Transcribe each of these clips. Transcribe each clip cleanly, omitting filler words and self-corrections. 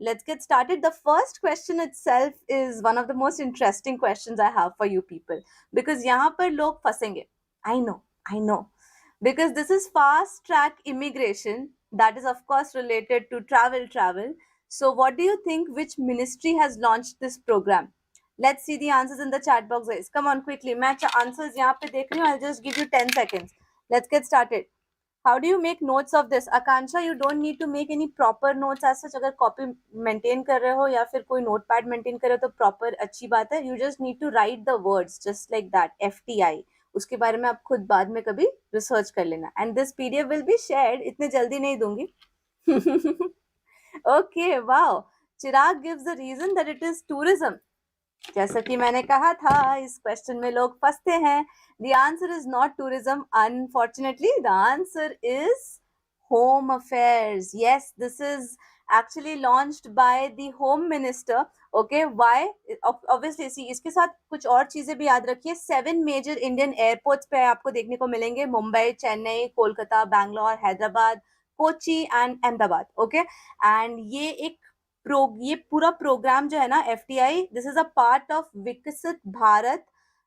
let's get started. The first question itself is one of the most interesting questions I have for you people, because यहाँ पर लोग फंसेंगे. I know, because this is fast track immigration, that is of course related to travel. So what do you think, which ministry has launched this program? Let's see the answers in the chat box, guys. Come on quickly. मैं answers यहाँ पे देख रही हूँ. I'll just give you 10 seconds. Let's get started. How do you make notes of this? Akansha, you don't need to make any proper notes as such. अगर copy maintain कर रहे हो या फिर कोई notepad maintain कर रहे हो तो proper अच्छी बात है. You just need to write the words just like that. FTI. उसके बारे में आप खुद बाद में कभी research कर लेना. And this PDF will be shared. इतने जल्दी नहीं दूंगी. Okay, wow. Chirag gives the reason that it is tourism. जैसा कि मैंने कहा था, इस क्वेश्चन में लोग फंसते हैं. The answer is not tourism, unfortunately. The answer is home affairs. Yes, this is actually launched by the home minister. Okay, why? Obviously, see, इसके साथ कुछ और चीजें भी याद रखिए. 7 major Indian airports पे आपको देखने को मिलेंगे. Mumbai, Chennai, Kolkata, Bangalore, Hyderabad, Kochi and Ahmedabad. Okay, and ये पूरा प्रोग्राम जो है ना, FTI, this is a part of विकसित भारत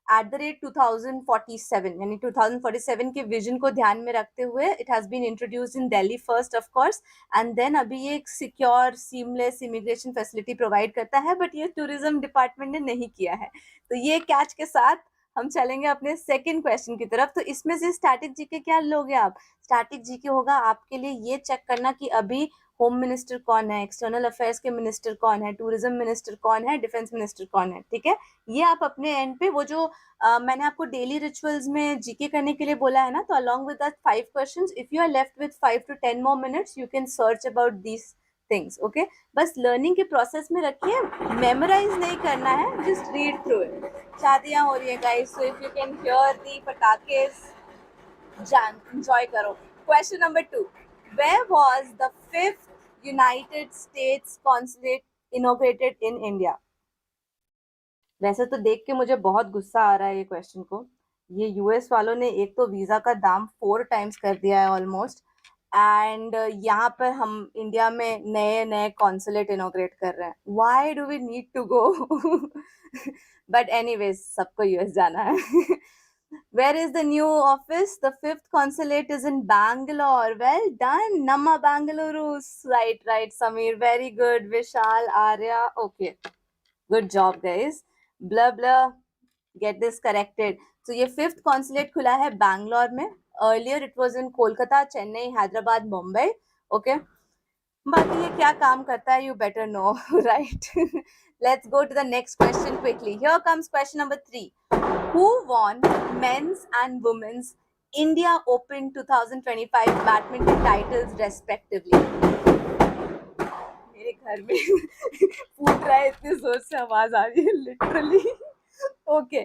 @ 2047, यानी 2047 के विजन को ध्यान में रखते हुए it has been introduced in Delhi first of course, and then अभी ये एक secure seamless immigration facility provide करता है, बट ये टूरिज्म डिपार्टमेंट ने नहीं किया है. तो ये कैच के साथ हम चलेंगे अपने सेकंड क्वेश्चन की तरफ. तो इसमें से स्टैटिक जीके क्या लोगे आप? स्टैटिक जीके होगा आपके लिए ये चेक करना कि अभी होम मिनिस्टर कौन है, एक्सटर्नल अफेयर्स के मिनिस्टर कौन है, टूरिज्म मिनिस्टर कौन है, डिफेंस मिनिस्टर कौन है. ठीक है, ये आप अपने एंड पे वो जो मैंने आपको डेली रिचुअल्स में जीके करने के लिए बोला है ना, तो along with that 5 questions, if you are left with 5 to 10 more minutes, you can search about these things. Okay, बस लर्निंग के प्रोसेस में रखिए, मेमोराइज नहीं करना है, जस्ट रीड थ्रू इट. शादियां हो रही है guys, so if you can hear the पटाखे, जान एंजॉय करो. Question number 2. Where was the 5th United States consulate inaugurated in India? वैसे तो देख के मुझे बहुत गुस्सा आ रहा है ये क्वेश्चन को. ये यूएस वालों ने एक तो वीजा का दाम 4 times कर दिया है ऑलमोस्ट, एंड यहाँ पर हम इंडिया में नए नए कॉन्सुलेट इनोग्रेट कर रहे हैं. Why do we need to go? But anyways, सबको यूएस जाना है. Where is the new office? The 5th consulate is in Bangalore. Well done, Namma Bangalore. Right, Samir. Very good. Vishal, Arya. Okay. Good job, guys. Blah, blah. Get this corrected. So, ये 5th consulate खुला है बैंगलोर में. Earlier, it was in Kolkata, Chennai, Hyderabad, Mumbai. Okay. बाकी ये क्या काम करता है, you better know, right? Let's go to the next question quickly. Here comes question number 3. Who won men's and women's India Open 2025 badminton titles respectively? मेरे घर में फूट रहा है, इतनी जोर से आवाज आ रही है, literally. Okay,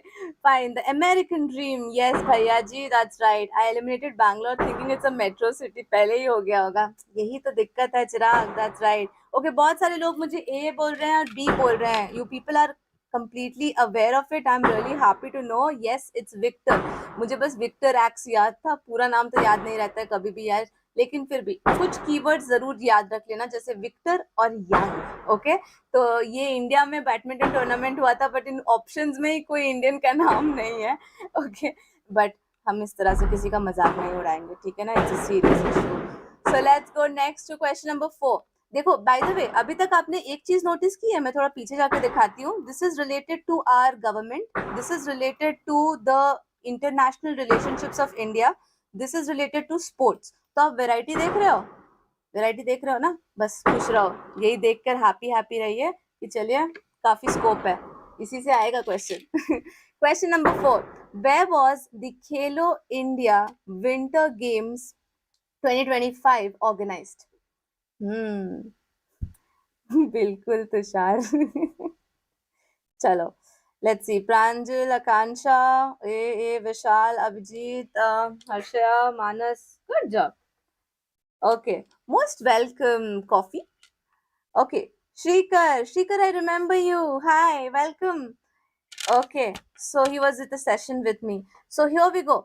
fine. The American dream. Yes, भैया जी, that's right. I eliminated Bangalore thinking it's a metro city. पहले ही हो गया होगा. यही तो दिक्कत है चिराग. That's right. Okay, बहुत सारे लोग मुझे A बोल रहे हैं और B बोल रहे हैं. You people are completely aware of it. I'm really happy to know. Yes, it's Victor. मुझे बस Victor X याद था. पूरा नाम तो याद नहीं रहता है कभी भी यार. लेकिन फिर भी कुछ कीवर्ड्स जरूर याद रख लेना, जैसे विक्टर और यंग. ओके, तो ये इंडिया में बैडमिंटन टूर्नामेंट हुआ था, बट इन ऑप्शंस में ही कोई इंडियन का नाम नहीं है. ओके, बट हम इस तरह से किसी का मजाक नहीं उड़ाएंगे, ठीक है ना? It's a serious issue. So let's go next to question number 4. देखो, बाय द वे, अभी तक आपने एक चीज नोटिस की है, मैं थोड़ा पीछे जाके दिखाती हूँ. This is related to our government, this is related to the international relationships of India, this is related to sports. तो आप वेराइटी देख रहे हो? वेराइटी देख रहे हो ना? बस खुश रहो, यही देखकर हैप्पी रहिए कि चलिए काफी स्कोप है, इसी से आएगा question. Question number 4. Where was the Khelo India Winter Games 2025 ऑर्गेनाइज्ड? बिल्कुल तुषार. चलो, लेट्स सी. प्रांजल, आकांक्षा, ए Vishal, Abhijit, Harshaya, Manas. Good job. Okay, most welcome, Coffee. Okay, Shrikar, I remember you. Hi, welcome. Okay, so he was at the session with me. So here we go.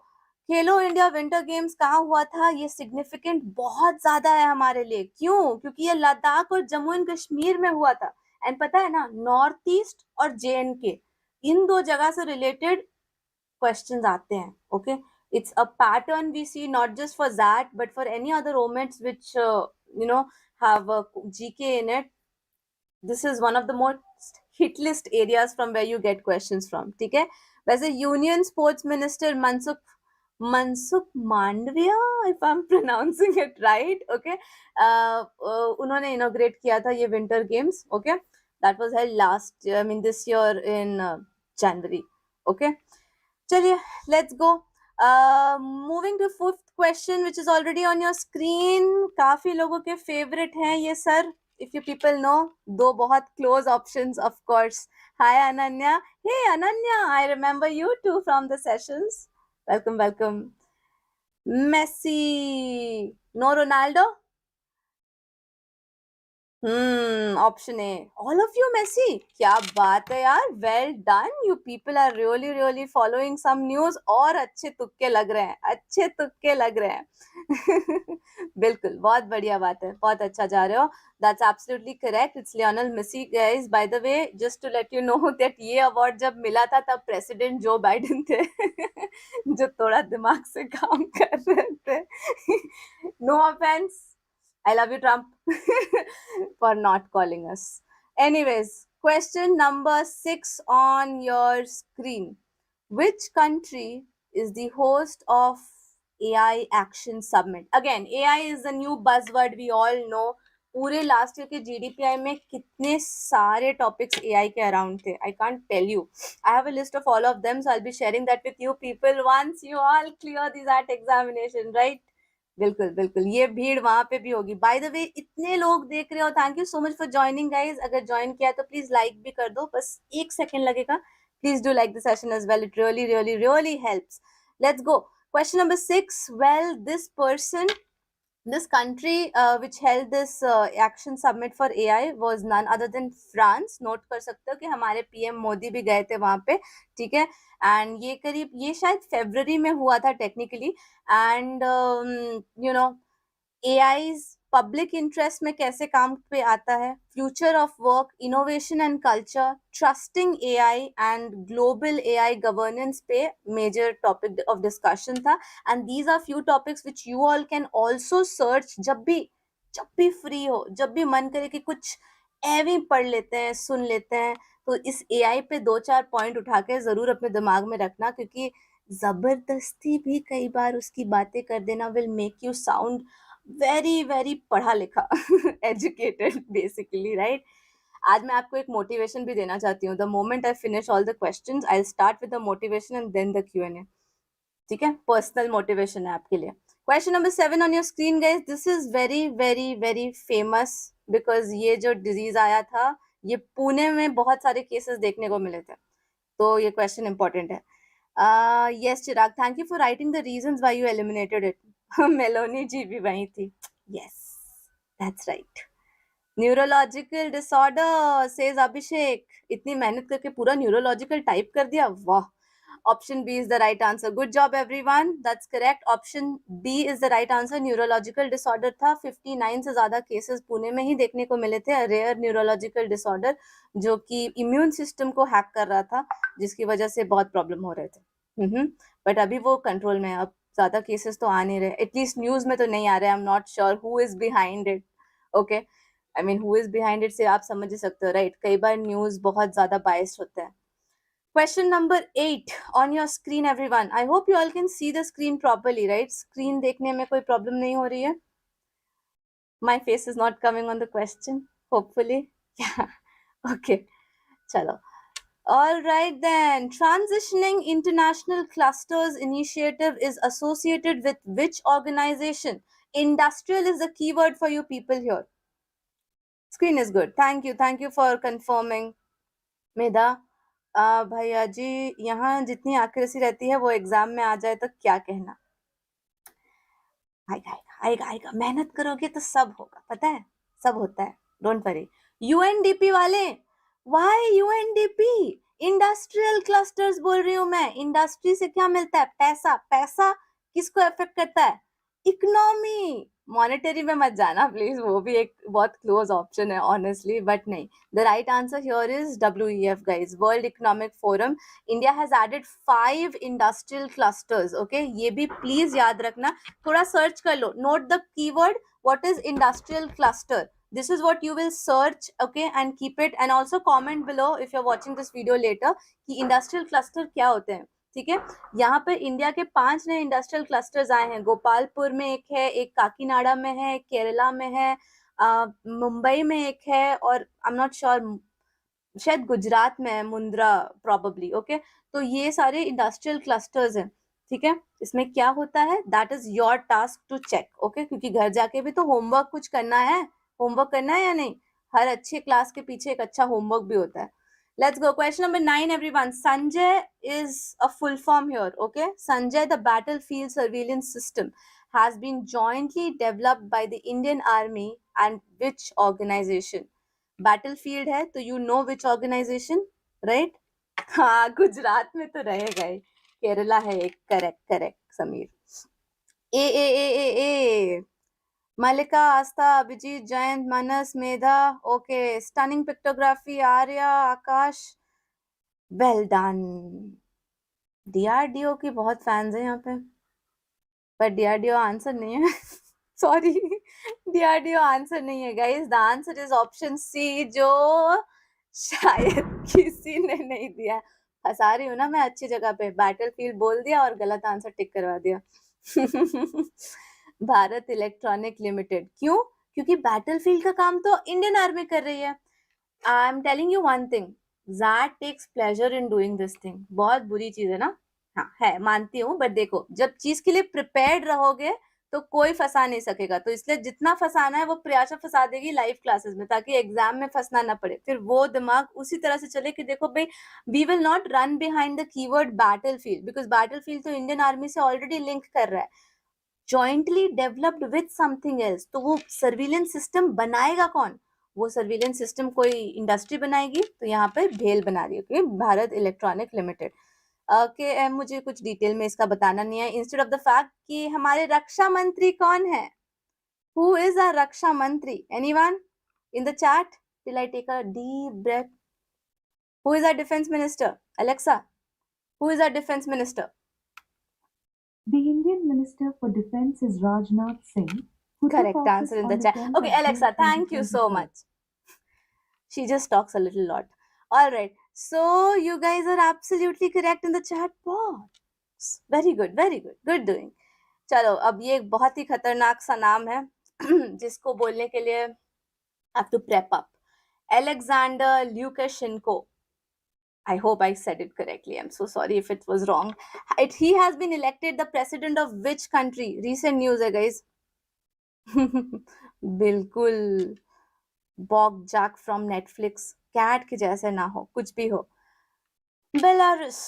Khelo India Winter games कहाँ हुआ था? ये significant बहुत ज्यादा है हमारे लिए। क्यों? क्योंकि ये लद्दाख और जम्मू एंड कश्मीर में हुआ था। एंड पता है ना, नॉर्थ ईस्ट और JNK, इन दो जगह से रिलेटेड क्वेश्चंस आते हैं. Okay, it's a pattern we see not just for that but for any other omits which have a GK in it. This is one of the most hit list areas from where you get questions from. ठीक है? वैसे union sports minister Mansukh Mansukh Mandaviya, if I'm pronouncing it right, okay, उन्होंने इनोग्रेट किया था ये winter games. Okay, that was held this year in January. Okay, चलिए, let's go. Moving to fifth question which is already on your screen. काफी लोगों के favorite हैं ये sir. If you people know, दो बहुत close options of course. Hi Ananya. Hey Ananya, I remember you too from the sessions. Welcome, welcome. Messi. No Ronaldo? Option A. All of you Messi. क्या बात है यार. Well done. You people are really really following some news. और अच्छे तुक्के लग रहे हैं. अच्छे तुक्के लग रहे हैं. बिल्कुल, बहुत बढ़िया बात है. बहुत अच्छा जा रहे हो. That's absolutely correct. It's Lionel Messi, guys. By the way, just to let you know that ये award जब मिला था तब प्रेसिडेंट जो बाइडेन थे. जो थोड़ा दिमाग से काम कर रहे थे. No offense. I love you, Trump, for not calling us. Anyways, question number 6 on your screen. Which country is the host of AI Action Summit? Again, AI is the new buzzword we all know. पूरे last year के GDPI में कितने सारे topics AI के around थे. I can't tell you. I have a list of all of them, so I'll be sharing that with you people once you all clear the AT examination, right? बिल्कुल बिल्कुल, ये भीड़ वहां पे भी होगी. बाय द वे, इतने लोग देख रहे हो, thank you so much for joining guys. अगर ज्वाइन किया तो प्लीज लाइक भी कर दो, बस 1 सेकेंड लगेगा. Please do like the session as well. It really really really helps. Let's go. Question number 6. Well, this country which held this action summit for AI was none other than France. Note कर सकते हो कि हमारे PM Modi भी गए थे वहां पे. ठीक है, एंड ये शायद फरवरी में हुआ था technically. And AI's public interest में कैसे काम पे आता है, future of work, innovation and culture, trusting AI and global AI governance पे मेजर टॉपिक ऑफ डिस्कशन था. And these are few topics which you all can also search जब भी फ्री हो, जब भी मन करे कि कुछ एवी पढ़ लेते हैं, सुन लेते हैं, तो इस AI पे 2-4 पॉइंट उठा के जरूर अपने दिमाग में रखना, क्योंकि जबरदस्ती भी कई बार उसकी बातें कर देना will make you sound very very पढ़ा लिखा, एजुकेटेड बेसिकली, राइट. आज मैं आपको एक मोटिवेशन भी देना चाहती हूँ. The moment I finish all the questions, I start with the motivation and then the Q&A. ठीक है, पर्सनल मोटिवेशन है आपके लिए. Question number 7 on your screen guys. This is very very very famous because ये जो disease आया था, ये पुणे में बहुत सारे केसेस देखने को मिले थे, तो ये क्वेश्चन इंपॉर्टेंट है. Yes, Chirag, thank you for writing the reasons why you eliminated it. Meloni ji भी वही थी. Yes, that's right. Neurological disorder says Abhishek. इतनी मेहनत करके पूरा न्यूरोलॉजिकल टाइप कर दिया, वाह. Option B is the right answer. Good job everyone, that's correct. Option B is the right answer. Neurological disorder था. 59 से ज्यादा केसेस पुणे में ही देखने को मिले थे. रेयर न्यूरोलॉजिकल डिसऑर्डर जो कि इम्यून सिस्टम को हैक कर रहा था, जिसकी वजह से बहुत प्रॉब्लम हो रहे थे. बट अभी वो कंट्रोल में है. अब ज्यादा केसेस तो आ नहीं रहे, एटलीस्ट न्यूज में तो नहीं आ रहे. आई am not sure who is behind it. Okay, I mean who is behind it से आप समझ ही सकते हो, राइट. कई बार न्यूज बहुत ज्यादा बायस्ड होता है. Question number 8 on your screen everyone. I hope you all can see the screen properly, right. Screen देखने में कोई प्रॉब्लम नहीं हो रही है. My face is not coming on the question, hopefully. Okay, चलो. All right then. Transitioning International Clusters Initiative is associated with which organization? Industrial is the keyword for you people here. Screen is good. Thank you for confirming. मेधा, भैया जी, यहाँ जितनी accuracy रहती है वो exam में आ जाए तो क्या कहना. आएगा आएगा आएगा आएगा. मेहनत करोगे तो सब होगा, पता है, सब होता है. Don't worry. UNDP वाले, वाई UNDP? इंडस्ट्रियल क्लस्टर्स बोल रही हूँ मैं. इंडस्ट्री से क्या मिलता है? पैसा. पैसा किसको अफेक्ट करता है? इकोनॉमी। मॉनेटरी में मत जाना प्लीज, वो भी एक बहुत क्लोज ऑप्शन है ऑनेस्टली, बट नहीं। The right answer here is WEF guys, World economic Forum. India has added 5 industrial clusters. Okay, ये भी प्लीज याद रखना, थोड़ा सर्च कर लो, note the keyword what is industrial cluster. This is what you will search, okay, and keep it, and also comment below if you're watching this video later कि industrial cluster क्या होते हैं. ठीक है, यहाँ पर इंडिया के 5 नए इंडस्ट्रियल क्लस्टर्स आए हैं. गोपालपुर में एक है, एक काकीनाडा में है, केरला में है, मुंबई में एक है, और आई एम नॉट श्योर शायद गुजरात में है, मुंद्रा प्रोबेबली. ओके, तो ये सारे इंडस्ट्रियल क्लस्टर्स हैं. ठीक है, इसमें क्या होता है that is your task to check. Okay, क्योंकि घर जाके भी तो होमवर्क कुछ करना है. होमवर्क करना है या नहीं? हर अच्छे क्लास के पीछे एक अच्छा होमवर्क भी होता है. Let's go. Question number 9, everyone. Sanjay is a full form here. Okay, Sanjay, the battlefield surveillance system, has been jointly developed by the Indian Army and which organization? Battlefield है तो you know which organization, right? हाँ, गुजरात में तो रहेगा ही. केरला है एक. Correct correct Sameer. ए Malika, Asta, Abhijit, Jayant, Manas, Medha. Okay, stunning pictography, Arya, Akash. Well done. DRDO की बहुत फैंस हैं यहाँ पे, पर DRDO आंसर नहीं है. सॉरी, DRDO आंसर नहीं है guys. The answer is option C, जो शायद किसी ने नहीं दिया. फंसा रही हूँ ना मैं अच्छी जगह पे. बैटलफील्ड बोल दिया और गलत आंसर टिक करवा दिया. Bharat electronic limited. क्यों? क्योंकि बैटलफील्ड का काम तो इंडियन आर्मी कर रही है. I am telling you one thing, that takes pleasure in doing this thing. बहुत बुरी चीज है ना? हाँ है, मानती हूँ, बट देखो, जब चीज के लिए प्रिपेयर्ड रहोगे तो कोई फंसा नहीं सकेगा. तो इसलिए जितना फंसाना है वो प्रियाशा फंसा देगी लाइव क्लासेस में, ताकि एग्जाम में फंसना ना पड़े. फिर वो दिमाग उसी तरह से चले कि देखो भाई, we will not run behind the keyword battlefield, because battlefield तो इंडियन आर्मी से ऑलरेडी लिंक कर रहा है. Jointly developed with something else, तो वो सर्विलेंस सिस्टम बनाएगा कौन? वो सर्विलेंस सिस्टम कोई इंडस्ट्री बनाएगी, तो यहाँ पे भेल बना रही है भारत इलेक्ट्रॉनिक लिमिटेड. के मुझे कुछ डिटेल में इसका बताना नहीं है. इंस्टेड ऑफ द फैक्ट कि हमारे रक्षा मंत्री कौन है, हु इज आवर रक्षा मंत्री? Anyone in the chat till I take a deep breath. Who is our defence minister? Alexa, who is our defence minister? The Indian Minister for Defense is Rajnath Singh. Correct answer in the chat. Okay, Alexa, thank you so much. She just talks a little lot. All right, so you guys are absolutely correct in the chat box. Very good, very good, good doing. चलो, अब ये एक बहुत ही खतरनाक सा नाम है जिसको बोलने के लिए have to prep up. Alexander Lukashenko. I hope I said it correctly. I'm so sorry if it was wrong. He has been elected the president of which country? Recent news है guys. बिल्कुल BoJack from Netflix. Cat के जैसे ना हो, कुछ भी हो. Belarus.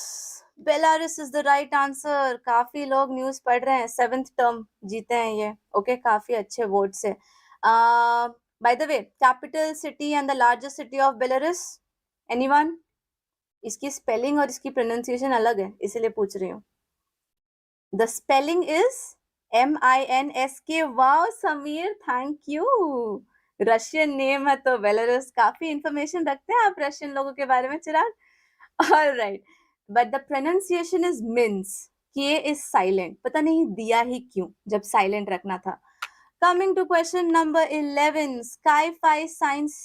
Belarus is the right answer. काफी लोग न्यूज पढ़ रहे हैं. 7th टर्म जीते हैं ये. ओके, काफी अच्छे वोट से. By the way, capital city and the largest city of Belarus, anyone? इसकी स्पेलिंग और इसकी प्रोनाउंसिएशन अलग है, इसीलिए पूछ रही हूँ. The spelling is MINSK. Wow Sameer, thank you. Russian name है तो बेलारूस. काफी इंफॉर्मेशन रखते हैं आप रशियन लोगों के बारे में Chirag. Alright, but the pronunciation is mins. K is silent. पता नहीं दिया ही क्यों जब साइलेंट रखना था. Coming to question number 11, Sci-Fi Science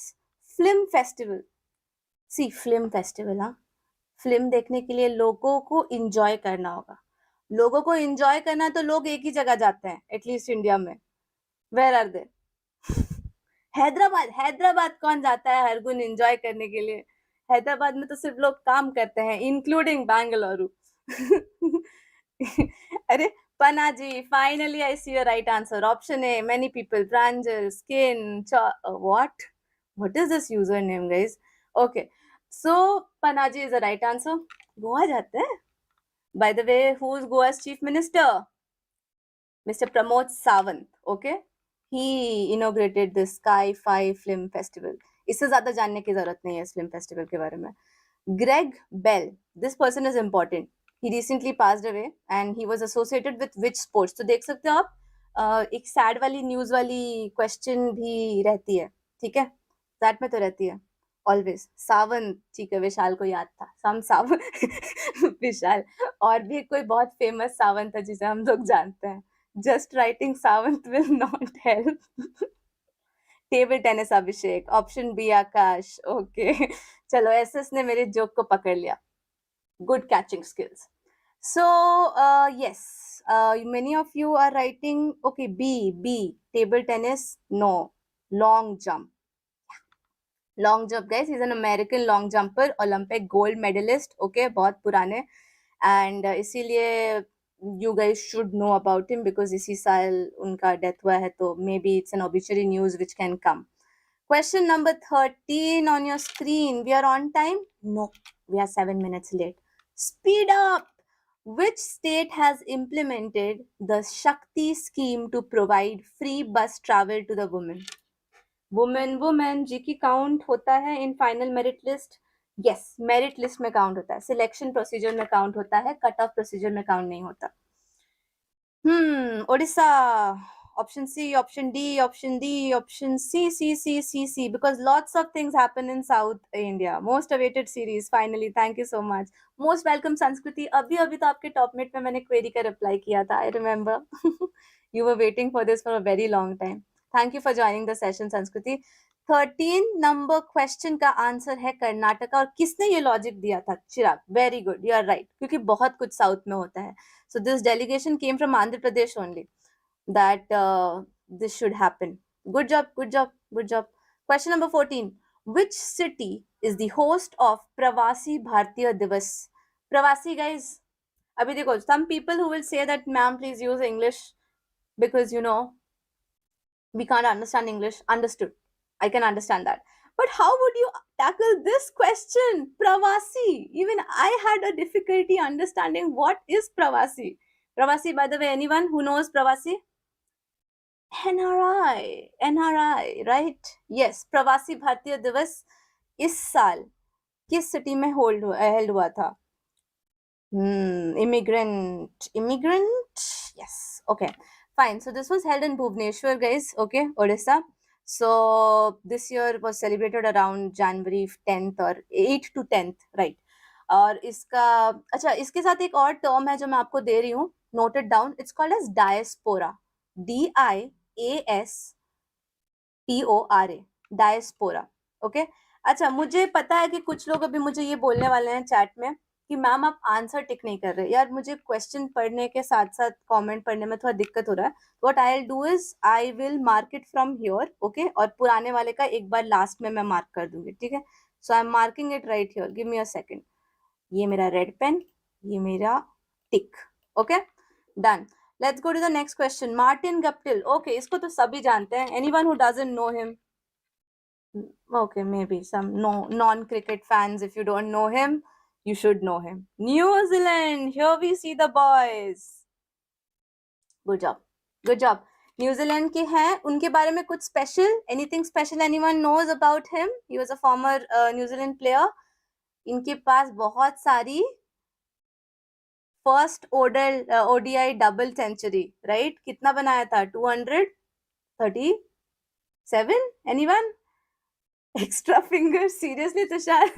Film Festival. See, film festival, हाँ. फिल्म देखने के लिए लोगों को इंजॉय करना होगा. लोगों को इंजॉय करना तो लोग एक ही जगह जाते हैं, एटलीस्ट इंडिया में. Where are they? Hyderabad. Hyderabad कौन जाता है हर गुन इंजॉय करने के लिए? हैदराबाद में तो सिर्फ लोग काम करते हैं, इंक्लूडिंग बेंगलुरु. अरे Panaji, finally I see your right answer. Option A, many people, Pranjal, skin, what is this username guys? Okay, so Panaji is the right answer. Goa जाते हैं. By the way, who is Goa's chief minister? Mr. Pramod Sawant. Okay, he inaugurated the Sky-Fi Film Festival. इससे ज्यादा जानने की जरूरत नहीं है इस फिल्म फेस्टिवल के बारे में. Greg Bell, this person is important. he recently passed away and he was associated with which sports? तो देख सकते हो आप, एक सैड वाली न्यूज वाली क्वेश्चन भी रहती है, ठीक है, दैट में तो रहती है ऑलवेज। सावंत, ठीक है, विशाल को याद था, सम सावंत विशाल, और भी कोई बहुत फेमस सावंत है जिसे हम लोग जानते हैं। Just writing Sawant will not help. Table tennis Abhishek, option B Akash, okay. चलो एसएस ने मेरे जोक को पकड़ लिया, good catching skills. So, yes, many of you are writing, okay, B, table tennis, no, long jump. Long jump, guys, he's an American long jumper, Olympic gold medalist, okay, बहुत पुराने, and इसीलिए you guys should know about him because इसी साल उनका death हुआ है, तो maybe it's an obituary news which can come. Question number 13 on your screen. We are on time? No, we are 7 minutes late. Speed up! Which state has implemented the Shakti scheme to provide free bus travel to the women? Women जी की count होता है in final merit list? Yes, merit list में count होता है, selection procedure में count होता है, cut off procedure में count नहीं होता। Odisha, option C, option D, option D, option C, because lots of things happen in South India. Most awaited series, finally, thank you so much. Most welcome Sanskriti. अभी तो आपके टॉपमेट में मैंने query का reply किया था, I remember. You were waiting for this for a very long time. Thank you for joining the session, Sanskriti. 13 नंबर question का आंसर है कर्नाटका, और किसने ये लॉजिक दिया था? Chirag, very good, you are right, क्योंकि बहुत कुछ साउथ में होता है. So this delegation came from Andhra Pradesh only, that this should happen. Good job, good job, good job. Question number 14. Which city is the host of Pravasi Bharatiya Divas? Pravasi, guys, abhi dekho, some people who will say that, ma'am, please use English because, you know, we can't understand English. Understood. I can understand that. But how would you tackle this question? Pravasi. Even I had a difficulty understanding what is Pravasi. Pravasi, by the way, anyone who knows Pravasi? NRI, right? Yes, Pravasi Bharatiya Divas इस साल किस city में held हुआ था? Immigrant. Yes. Okay. Fine. So this was held in Bhubaneswar, guys. Okay, Odisha. So this year was celebrated around January 10th or 8th to 10th, right? और इसका, अच्छा, इसके साथ एक और टर्म है जो मैं आपको दे रही हूँ, note it down. It's called as diaspora. DIASPORA, diaspora. Okay. अच्छा, मुझे पता है कि कुछ लोग अभी मुझे ये बोलने वाले हैं चैट में कि मैम आप आंसर टिक नहीं कर रहे. यार, मुझे क्वेश्चन पढ़ने के साथ साथ कमेंट पढ़ने में थोड़ा दिक्कत हो रहा है. What I will do is I will mark it from here, okay, और पुराने वाले का एक बार लास्ट में मैं मार्क कर दूंगी, ठीक है. So I am marking it right here, give me a second. ये मेरा रेड पेन, ये मेरा tick, okay, done. Let's go to the next question. Martin Guptill, okay, इसको तो सभी जानते हैं. Anyone who doesn't know him? Okay, maybe some non-cricket fans, if you don't know him, you should know him. New Zealand, here we see the boys. Good job, good job. New Zealand के हैं, उनके बारे में कुछ special, anything special anyone knows about him? He was a former New Zealand player. इनके पास बहुत सारी first ODI double century, right? कितना बनाया था? 237? Anyone? Extra finger, seriously Tushar?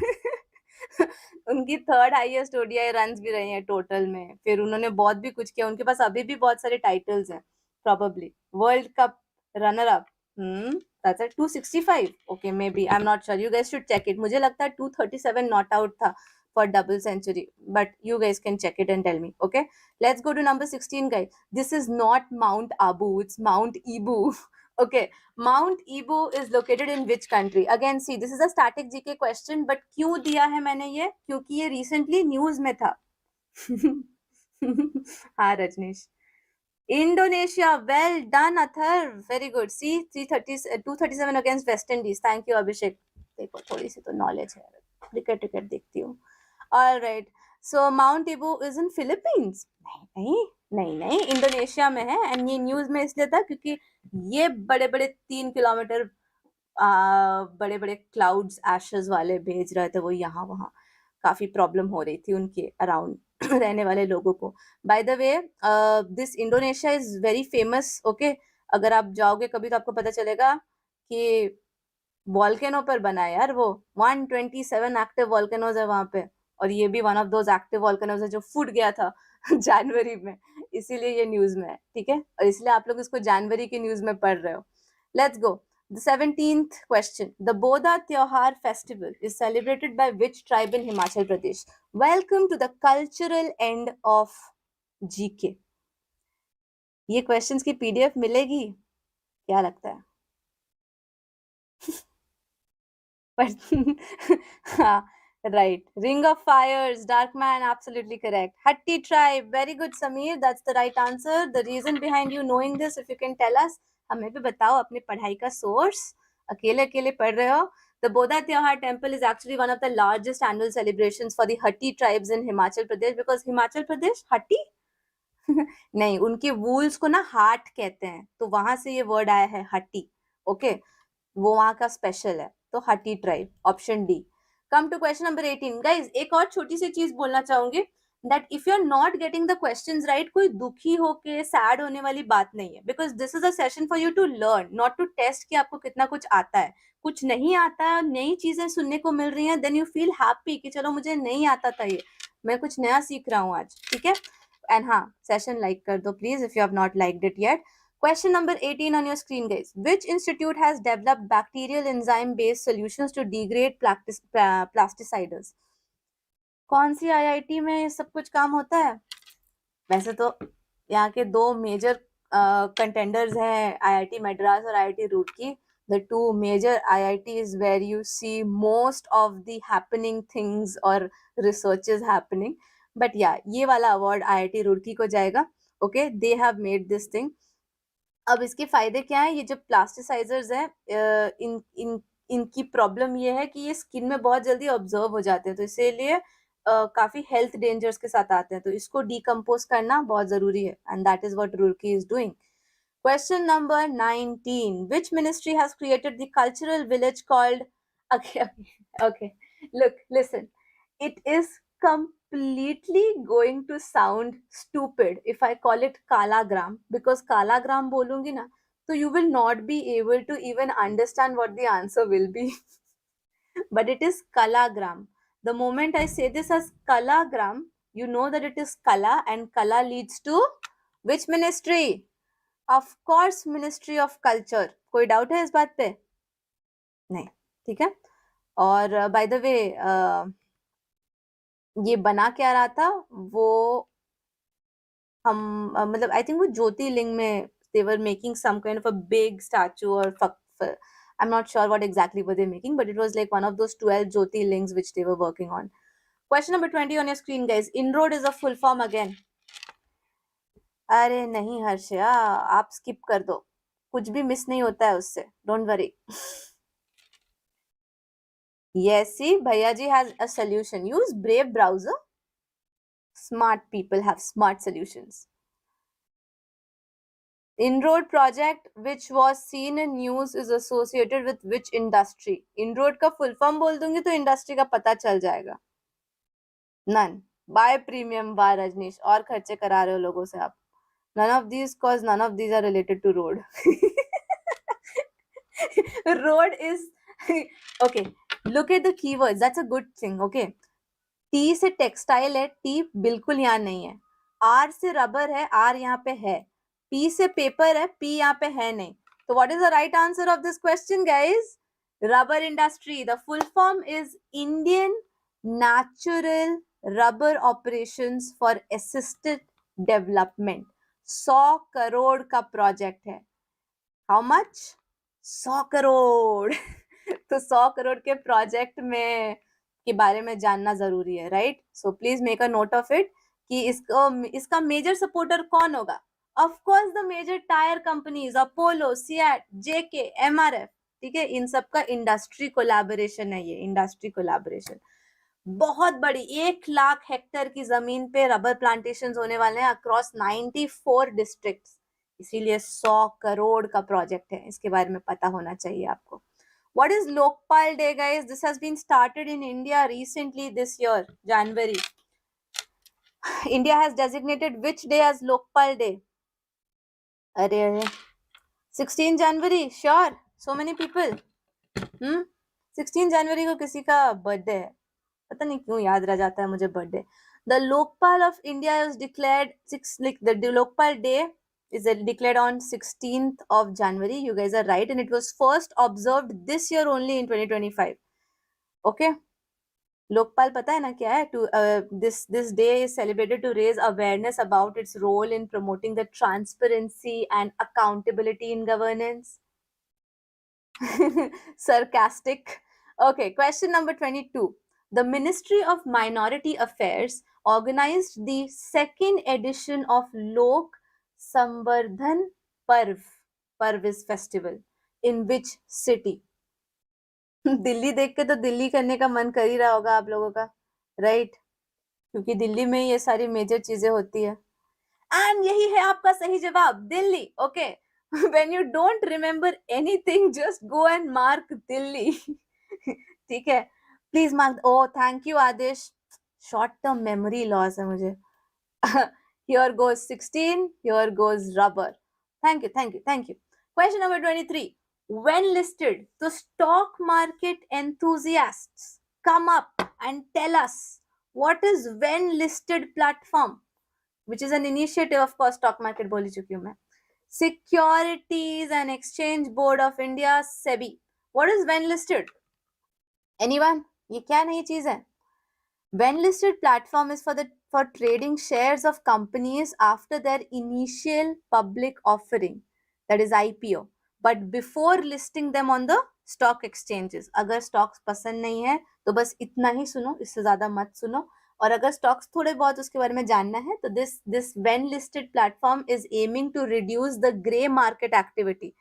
उनकी थर्ड हाईएस्ट ओडीआई रन्स भी रही हैं टोटल में. फिर उन्होंने बहुत भी कुछ किया, उनके पास अभी भी बहुत सारे टाइटल्स हैं. Probably world cup runner up, that's at 265. Okay, may be, I am not sure, you guys should check it. मुझे लगता है 237 नॉट आउट था for double century, but you guys can check it and tell me. Okay, let's go to number 16, guys. This is not mount Abu, it's mount Ibu. Okay, Mount Ibu is located in which country? Again, see, this is a static GK question, but क्यों दिया है मैंने ये? क्योंकि ये recently news में था. हाँ Rajneesh. Indonesia, well done Athar, very good. See, 237 against West Indies. Thank you Abhishek. देखो, थोड़ी सी तो knowledge है. क्रिकेट देखती हूँ. All right. So Mount Ibu is in Philippines. नहीं, इंडोनेशिया में है. एंड ये न्यूज में इसलिए था क्योंकि ये बड़े 3 किलोमीटर बड़े क्लाउड्स एशेस वाले भेज रहे थे वो यहाँ वहाँ. काफी प्रॉब्लम हो रही थी उनके अराउंड रहने वाले लोगों को. By the way, this Indonesia is very famous. Okay, अगर आप जाओगे कभी तो आपको पता चलेगा कि वॉल्केनो पर बना है यार वो. 127 एक्टिव वॉल्केनोज है वहां पे, और ये भी one of those active volcanoes है जो फूट गया था जनवरी में, इसीलिए ये न्यूज में है. ठीक है, और इसलिए आप लोग इसको जनवरी की न्यूज में पढ़ रहे हो. Let's go. The 17th question. The Bodha Tyohar festival is celebrated by which tribe in Himachal Pradesh? Welcome to the cultural end of GK. ये क्वेश्चंस की पीडीएफ मिलेगी क्या लगता है? But हाँ, right. Ring of Fires, Darkman, absolutely correct. Hatti tribe, very good, Sameer. That's the right answer. The reason behind you knowing this, if you can tell us, हमें भी बताओ अपनी पढ़ाई का source. अकेले अकेले पढ़ रहे हो. The Bodha Tyohar temple is actually one of the largest annual celebrations for the Hatti tribes in Himachal Pradesh, because Himachal Pradesh Hatti नहीं, उनके वूल्स को ना हाट कहते हैं, तो वहां से ये वर्ड आया है हट्टी. ओके, वो वहां का स्पेशल है, तो Hatti tribe. Option D. Come to question number 18. Guys, एक और छोटी सी चीज बोलना चाहूंगी, that if you are not getting the questions right, कोई दुखी होके सैड होने वाली बात नहीं है, because this is a session for you to learn, not to test कि आपको कितना कुछ आता है. कुछ नहीं आता है, नई चीजें सुनने को मिल रही हैं, देन यू फील हैप्पी कि चलो मुझे नहीं आता था ये, मैं कुछ नया सीख रहा हूँ आज. ठीक है, एंड हाँ, सेशन लाइक कर दो please if you have not liked it yet. Question number 18 on your screen, guys. Which institute has developed bacterial enzyme based solutions to degrade plasticides? कौन सी आईआईटी में ये सब कुछ काम होता है? वैसे तो यहाँ के दो मेजर कंटेंडर्स हैं, आईआईटी मद्रास और IIT Roorkee. The two major IITs where you see most of the happening things or researches happening. But yeah, ये वाला अवार्ड आईआईटी रुड़की को जाएगा. Okay, they have made this thing. अब इसके फायदे क्या है? ये जो प्लास्टिसाइजर्स हैं, इनकी प्रॉब्लम ये है कि ये स्किन में बहुत जल्दी ऑब्जर्व हो जाते हैं, तो इसीलिए काफी हेल्थ डेंजर्स के साथ आते हैं, तो इसको डिकम्पोज करना बहुत जरूरी है, and that is what Roorkee is doing. Question number 19. Which ministry has created the cultural village called... Okay, okay. Look, listen. It is completely going to sound stupid if I call it Kalagram, because Kalagram bolungi na, so you will not be able to even understand what the answer will be. But it is Kalagram. The moment I say this as Kalagram, you know that it is Kala, and Kala leads to which ministry? Of course ministry of culture. कोई doubt है इस बात पे? नहीं. ठीक है. और by the way, ये बना क्या रहा था वो, हम मतलब आई थिंक वो ज्योतिर्लिंग में they were making some kind of a big statue or I'm not sure what exactly were they making, but it was like one of those 12 jyotirlingas which they were working on. Question number 20 on your screen, guys. INROAD is a full form again. अरे नहीं हर्षया, आप skip कर दो, कुछ भी miss नहीं होता है उससे, don't worry. Yes, see, Bhaiya ji has a solution. Use Brave browser. Smart people have smart solutions. INROAD project which was seen in news is associated with which industry? INROAD का full form बोल दूंगी तो industry का पता चल जाएगा. None. Buy premium, buy Rajneesh. और खर्चे करा रहे हो लोगों से आप. None of these, cause none of these are related to road. Road is okay. Look at the keywords. That's a good thing. Okay. T से टेक्सटाइल है, T बिल्कुल यहाँ नहीं है. R से रबर है, R यहाँ पे है. P से पेपर है, P यहाँ पे है नहीं. So what is the right answer of this question, guys? Rubber industry. The full form is Indian Natural Rubber Operations for Assisted Development. 100 crore का प्रोजेक्ट है. How much? 100 करोड़. तो 100 करोड़ के प्रोजेक्ट में के बारे में जानना जरूरी है, right? So please make a note of it कि इसका मेजर सपोर्टर कौन होगा. Of course the major tyre companies, Apollo, CEAT, JK, MRF. ठीक है, इन सब का इंडस्ट्री कोलैबोरेशन है ये, इंडस्ट्री कोलैबोरेशन. बहुत बड़ी 1 लाख हेक्टेयर की जमीन पे रबर प्लांटेशन होने वाले हैं अक्रॉस 94 डिस्ट्रिक्ट्स. इसीलिए 100 करोड़ का प्रोजेक्ट है, इसके बारे में पता होना चाहिए आपको. What is Lokpal Day, guys? This has been started in India recently this year, January. India has designated which day as Lokpal Day? Arey, 16 January, sure. So many people. 16 जनवरी को किसी का बर्थडे है, पता नहीं क्यों याद रह जाता है मुझे birthday. The Lokpal of India is declared the Lokpal Day is declared on 16th of January. You guys are right, and it was first observed this year only in 2025. Okay. Lokpal पता है ना क्या है? This day is celebrated to raise awareness about its role in promoting the transparency and accountability in governance. Sarcastic. Okay, question number 22. The Ministry of Minority Affairs organized the second edition of Lok Sambardhan Parvis festival. In which city? Delhi देख के तो दिल्ली करने का मन कर ही रहा होगा आप लोगों का, राइट? क्योंकि दिल्ली में ही ये सारी मेजर चीजें होती है. एंड यही है आपका सही जवाब, Delhi. Okay. When you don't remember anything, just go and mark Delhi. ठीक है, please mark. Oh thank you Adish, short term memory loss है मुझे. Here goes 16, here goes rubber. Thank you, thank you, thank you. Question number 23. When listed, the stock market enthusiasts come up and tell us what is when listed platform, which is an initiative, of course, stock market बोल ही चुकी हूँ मैं. Securities and Exchange Board of India, SEBI. What is when listed? Anyone? ये क्या नई चीज है? When listed platform is for trading shares of companies after their initial public offering, that is IPO, but before listing them on the stock exchanges. अगर stocks पसंद नहीं है तो बस इतना ही सुनो, इससे ज्यादा मत सुनो. और अगर stocks थोड़े बहुत उसके बारे में जानना है तो this when listed platform is aiming to reduce the grey market activity.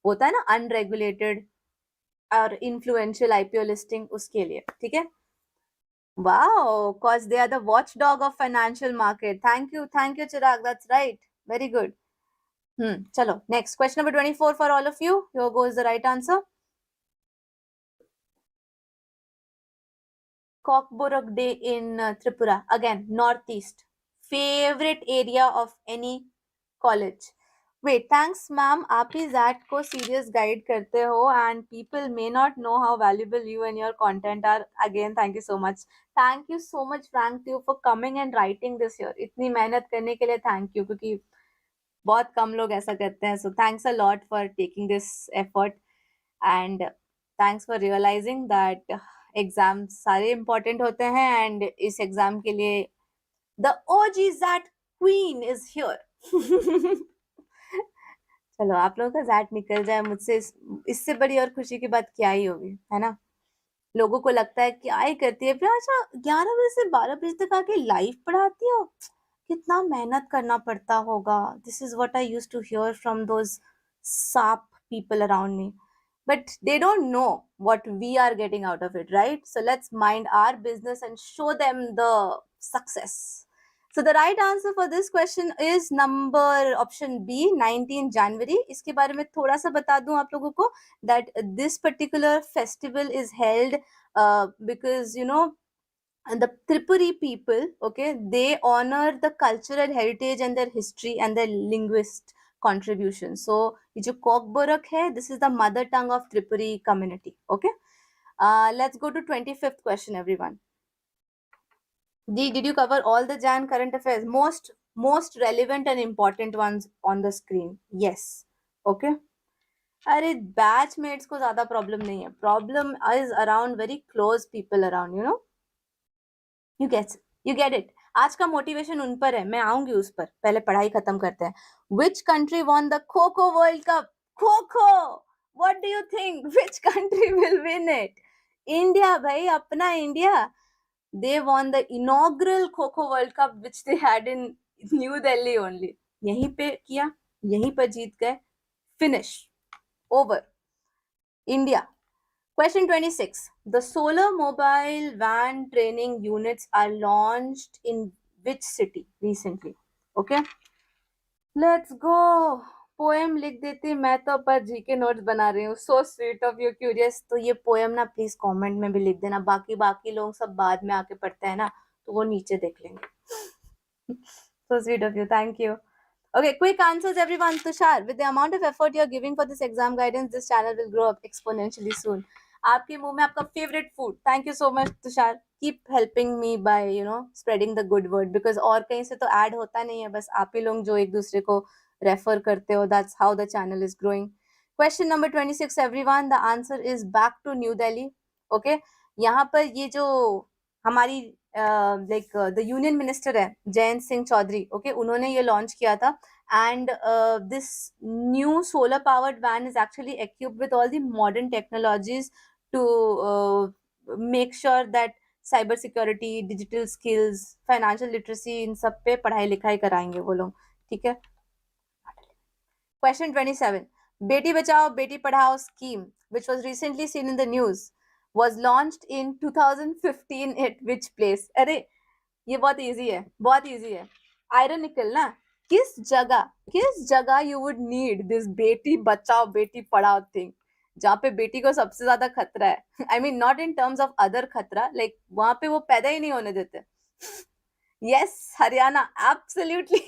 होता है ना unregulated और influential IPO listing, उसके लिए. ठीक है. Wow, cause they are the watchdog of financial market. Thank you, Chirag. That's right. Very good. Chalo. Next question number 24 for all of you. Here goes the right answer. Kokborok Day in Tripura. Again, northeast. Favorite area of any college. Wait, thanks ma'am. आप ही ZAT को serious guide करते हो and people may not know how valuable you and your content are. Again, thank you so much. Thank you so much Frank Teo for coming and writing this here. इतनी मेहनत करने के लिए thank you, क्योंकि बहुत कम लोग ऐसा करते हैं. So thanks a lot for taking this effort and thanks for realizing that exam सारे important होते हैं and इस एग्जाम के लिए the OG ZAT queen is here. चलो आप लोगों का जैट निकल जाए मुझसे, इससे बड़ी और खुशी की बात क्या ही होगी, है ना? लोगों को लगता है क्या ही करती है अच्छा 11 बजे से 12 बजे तक आके लाइव पढ़ाती हो, कितना मेहनत करना पड़ता होगा. This is what I used to hear from those sap people around me, but they don't know what we are getting out of it, right? So let's mind our business and show them the success. So the right answer for this question is number option B, 19 January. इसके बारे में थोड़ा सा बता दूं आप लोगों को that this particular festival is held because the Tripuri people, okay, they honor the cultural heritage and their history and their linguist contribution. So ये जो Kokborok है, this is the mother tongue of Tripuri community. Okay, let's go to 25th question, everyone. Did you cover all the Jan current affairs? Most relevant and important ones on the screen. Yes. Okay. अरे batchmates को ज्यादा problem नहीं है, problem is around very close people around, you get it. आज का motivation उन पर है, मैं आऊंगी उस पर, पहले पढ़ाई खत्म करते हैं. Which country won the kho kho world cup? Kho kho. What do you think, which country will win it? India भाई, अपना India. They won the inaugural Kho World Cup which they had in New Delhi only. यहीं पे किया, यहीं पर जीत गए. Finish. Over. India. Question 26. The solar mobile van training units are launched in which city recently? Okay. Let's go. Poem लिख देती, मैं तो पर जीके नोट्स बना रही हूँ. So sweet of you curious. तो ये पोएम ना प्लीज कमेंट में भी लिख देना. बाकी लोग सब बाद में आके पढ़ते हैं ना, तो वो नीचे देख लेंगे. So sweet of you. Thank you. Okay, quick answers, everyone. Tushar, with the amount of effort you're giving for this exam guidance, this channel will grow up exponentially soon. आपके मुंह में आपका favorite food. Thank you so much, Tushar. Keep helping me by, spreading the good word, because और कहीं से तो add होता नहीं है, बस आप ही लोग जो एक दूसरे को refer करते हो. That's how the channel is growing. Question number 26, everyone. The answer is back to New Delhi. Okay, यहाँ पर ये जो हमारी द यूनियन मिनिस्टर है जयंत सिंह चौधरी. ओके, उन्होंने ये लॉन्च किया था. And this new solar powered van is actually equipped with all the modern technologies to make sure that cyber security, digital skills, financial literacy, इन सब पे पढ़ाई लिखाई कराएंगे वो लोग. ठीक है. Question 27. Beti Bachao Beti Padhao scheme, which was recently seen in the news, was launched in 2015 at which place? अरे ये बहुत इजी है, बहुत इजी है. आयरनिकल ना. किस जगह you would need this Beti Bachao Beti Padhao thing, जहाँ पे बेटी को सबसे ज्यादा खतरा है. I mean not in terms of other खतरा, लाइक वहां पे वो पैदा ही नहीं होने देते. Yes, Haryana, absolutely.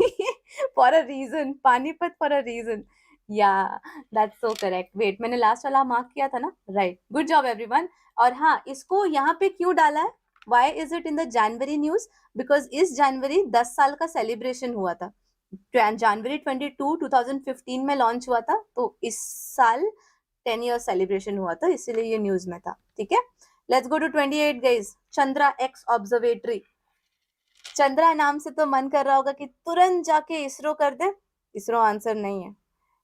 For a reason. Panipat for a reason. Yeah, that's so correct. Wait, मैंने लास्ट वाला मार्क किया था ना. Right. Good job, everyone. और हाँ, इसको यहाँ पे क्यों डाला है? Why is it in the January news? Because इस जनवरी 10 साल का सेलिब्रेशन हुआ था. जनवरी 22, 2015 में लॉन्च हुआ था, तो इस साल 10 ईयर सेलिब्रेशन हुआ था, इसीलिए ये न्यूज में था. ठीक है. Let's go to 28 guys. Chandra X observatory. Chandra नाम से तो मन कर रहा होगा कि तुरंत जाके इसरो कर दे. इसरो आंसर नहीं है.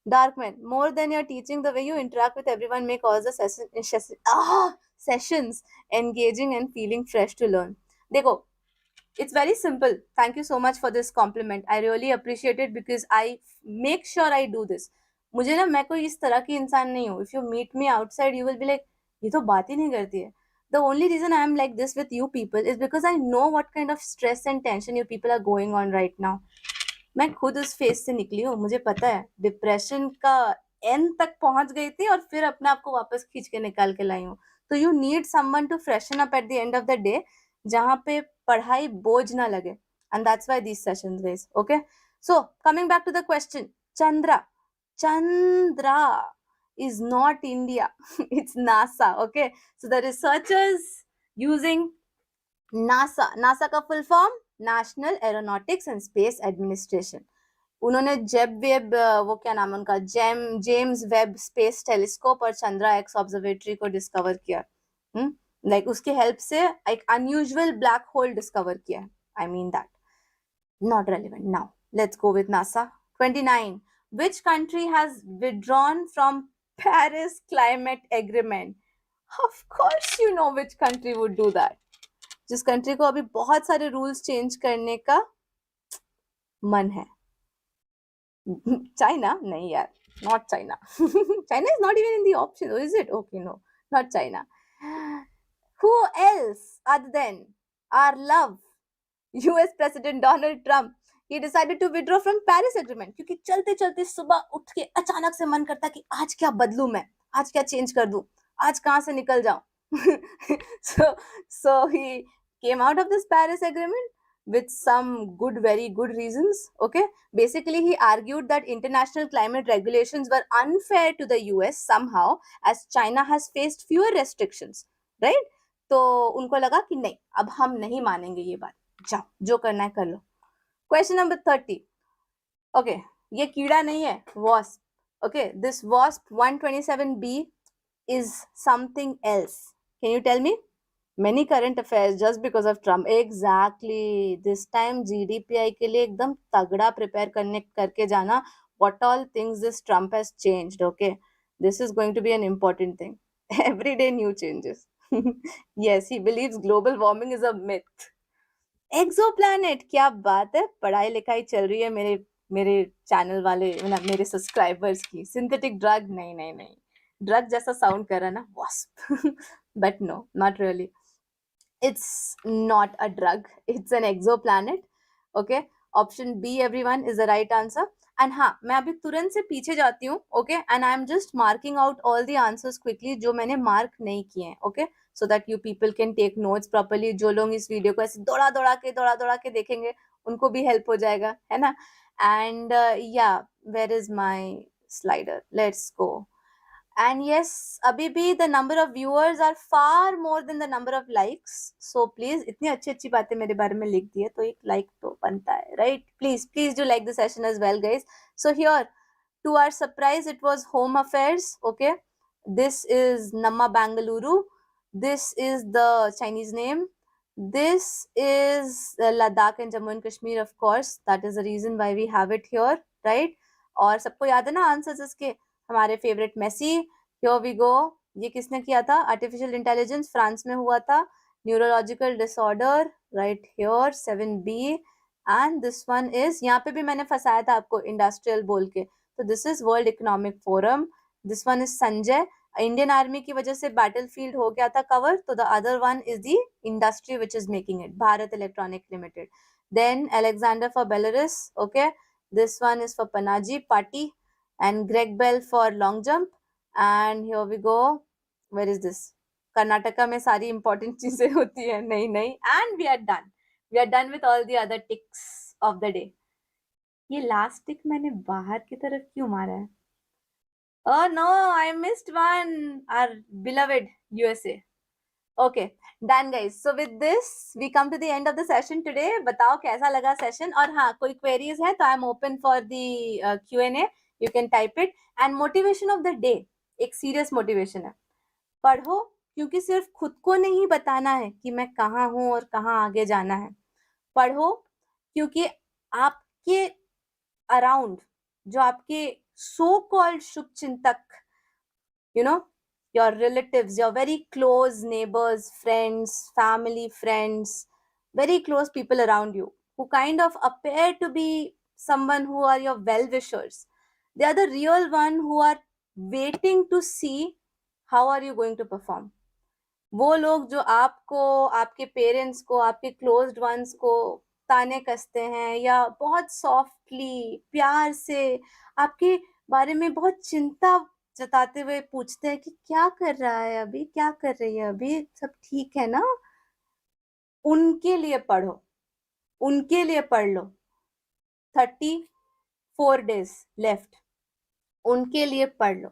Darkman, more than your teaching, the way you interact with everyone make all the sessions engaging and feeling fresh to learn. देखो, it's very simple. Thank you so much for this compliment. I really appreciate it because I make sure I do this. मुझे ना, मैं कोई इस तरह की इंसान नहीं हूँ. If you meet me outside, you will be like, ये तो बात ही नहीं करती है. The only reason I am like this with you people is because I know what kind of stress and tension you people are going on right now. मैं खुद उस phase से निकली हूँ, मुझे पता है. डिप्रेशन का एंड तक पहुंच गई थी और फिर अपने आप को वापस खींच के निकाल के लाई हूँ. तो you need someone to freshen up at the end of the day, जहाँ पे पढ़ाई बोझ ना लगे. And that's why these sessions guys. Okay, so coming back to the question. Chandra is not India. It's NASA. Okay, so the researchers using NASA का full form National Aeronautics and Space Administration. उन्होंने वो क्या नाम है उनका, James Webb space telescope और Chandra X observatory को discover किया. लाइक उसके हेल्प से एक अनयूजुअल ब्लैक होल डिस्कवर किया. I mean that. Not relevant now. Let's go with NASA. 29. Which country has withdrawn from Paris Climate Agreement? Of course you know which country would do that. जिस country को अभी बहुत सारे rules change करने का मन है. चाइना नहीं यार, not China. China is not even in the option, or is it? Okay, no, not China. Who else other than our love US President Donald Trump? He decided to withdraw from Paris Agreement क्योंकि चलते चलते सुबह उठ के अचानक से मन करता कि आज क्या बदलूं मैं, आज क्या चेंज कर दूं, आज कहां से निकल जाऊं. so he came out of this Paris Agreement with some very good reasons. Okay, basically he argued that international climate regulations were unfair to the US somehow as China has faced fewer restrictions, right? तो उनको लगा कि नहीं, अब हम नहीं मानेंगे ये बात, जाओ जो करना है कर लो. Question number 30. Okay, ये कीड़ा नहीं है, wasp. Okay, this wasp 127b is something else. Can you tell me? Many current affairs just because of Trump. Exactly. This time GDPI के लिए एकदम तगड़ा prepare करके जाना. What all things this Trump has changed. Okay, this is going to be an important thing. Every day new changes. Yes, he believes global warming is a myth. Exoplanet, क्या बात है. पढ़ाई लिखाई चल रही है मेरे चैनल वाले, मेरे सब्सक्राइबर्स की. सिंथेटिक ड्रग नहीं, ड्रग जैसा साउंड कर रहा ना, wasp. But no, not really. It's not a drug, it's an exoplanet. Okay, option B everyone is the right answer. And हाँ, मैं अभी तुरंत से पीछे जाती हूँ, okay, and I am just marking out all the answers quickly जो मैंने मार्क नहीं किए हैं, okay, so that you people can take notes properly. जो लोग इस वीडियो को ऐसे दौड़ा दौड़ा के देखेंगे उनको भी हेल्प हो जाएगा, है ना. And yeah, where is my slider, let's go. And yes, अभी भी the number of viewers are far more than the number of likes. So please, इतनी अच्छी अच्छी बातें मेरे बारे में लिख दी है तो एक like तो बनता है, right? Please do like the session as well, guys. So here, to our surprise, it was Home Affairs. Okay, this is Namma Bangalore. This is the Chinese name. This is Ladakh and Jammu and Kashmir, of course. That is the reason why we have it here, right? और सबको याद है ना answers इसके. हमारे favourite Messi. Here we go. ये किसने किया था? आर्टिफिशियल इंटेलिजेंस, फ्रांस में हुआ था. Neurological disorder, right here 7B. And this one is, यहाँ पे भी मैंने फंसाया था आपको इंडस्ट्रियल बोल के, तो this is world economic forum. This one is Sanjay. Indian army की वजह से बैटलफील्ड हो गया था कवर, तो the other one is the industry which is making it, Bharat electronic limited. Then Alexander for Belarus. Okay, this one is for Panaji Patti, and Greg Bell for long jump. And here we go. Where is this? Karnataka में सारी important चीजें होती है. नहीं. And we are done. We are done with all the other ticks of the day. ये last tick मैंने बाहर की तरफ क्यों मारा है? Oh no, I missed one. Our beloved USA. Okay, done guys. So with this we come to the end of the session today. बताओ कैसा लगा सेशन, और हाँ, कोई क्वेरीज है तो I am open for the Q&A. You can type it. And motivation of the day, एक serious motivation है. पढ़ो, क्योंकि सिर्फ खुद को नहीं बताना है कि मैं कहाँ हूँ और कहाँ आगे जाना है. पढ़ो क्योंकि आपके अराउंड जो आपके सो कॉल्ड शुभचिंतक, you know, your relatives, your very close neighbors, friends, family, friends, very close people around you who kind of appear to be someone who are your well wishers. They are the real one who are waiting to see how are you going to perform. वो लोग जो आपको, आपके parents को, आपके closed ones को ताने कसते हैं या बहुत सॉफ्टली प्यार से आपके बारे में बहुत चिंता जताते हुए पूछते हैं कि क्या कर रहा है अभी, क्या कर रही है अभी, सब ठीक है ना. उनके लिए पढ़ो, उनके लिए पढ़ लो. 34 days लेफ्ट. उनके लिए पढ़ लो.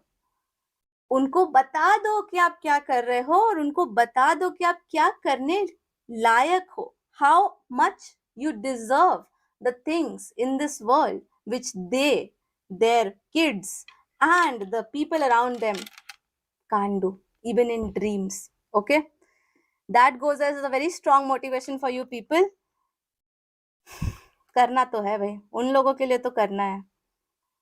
उनको बता दो कि आप क्या कर रहे हो और उनको बता दो कि आप क्या करने लायक हो. How much you deserve the things in this world which they, their kids and the people around them can't do, even in dreams. Okay, that goes as a very strong motivation for you people. करना तो है भाई, उन लोगों के लिए तो करना है.